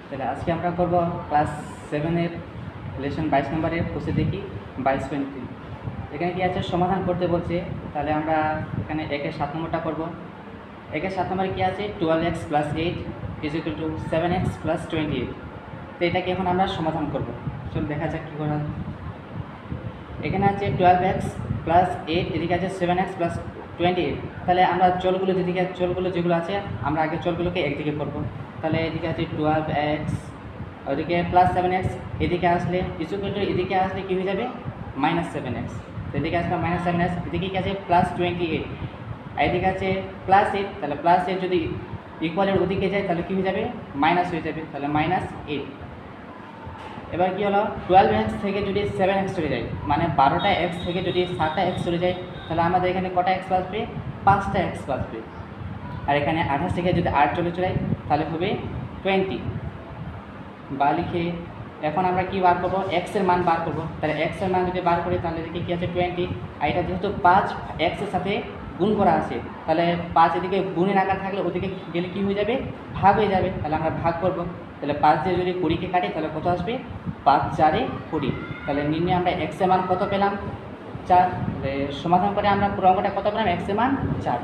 তাহলে আজকে আমরা করব ক্লাস 7-এর লেসন 22 নম্বরের কোষে দেখি 22.3। এখানে কি আছে, সমাধান করতে বলছে। তাহলে আমরা এখানে একের 7 নম্বরটা করব। একের 7 নম্বরে কি আছে, 12x + 8 = 7x + 28। তো এটাকে এখন আমরা সমাধান করব। চল দেখা যাক কী করা। এখানে আছে 12x + 8, এদিকে আছে 7x + 28। তাহলে আমরা চলগুলো যেগুলো আছে আমরা আগে চলগুলোকে একদিকে করব। তাহলে এদিকে আছে 12x, ওইদিকে +7x, এদিকে আসলে এদিকে আসলে কী হয়ে যাবে, -7x। তো এদিকে আসলে -7x, এদিকে কি আছে +28, এদিকে আছে +8। তাহলে +8 যদি ইকুয়ালের ওদিকে যায় তাহলে কী হয়ে যাবে, মাইনাস হয়ে যাবে, তাহলে -8। এবার কি হলো, 12x থেকে যদি 7x চলে যায়, মানে 12টা x থেকে যদি 7টা x চলে যায়, তাহলে আমাদের এখানে কটা x বাঁচবে, 5টা x বাঁচবে। আর এখানে 28 থেকে যদি 8 চলে যায় তাহলে হবে 20। বা লিখে এখন আমরা কি বার করবো, x এর মান বার করবো। তাহলে x এর মান যদি বার করি তাহলে এদিকে কী আছে 20, আর এটা যেহেতু 5 x এর সাথে গুণ করা আছে, তাহলে 5 এদিকে গুণের আকার থাকলে ওদিকে গেলে কী হয়ে যাবে, ভাগ হয়ে যাবে। তাহলে আমরা ভাগ করব। তাহলে 5 দিয়ে যদি 20কে কাটি তাহলে কত আসবে, 5 × 4 = 20। তাহলে নির্ণয় আমরা x এর মান কত পেলাম, 4। তাহলে সমাধান করে আমরা পুরো অঙ্কটা কত পেলাম, x এর মান 4।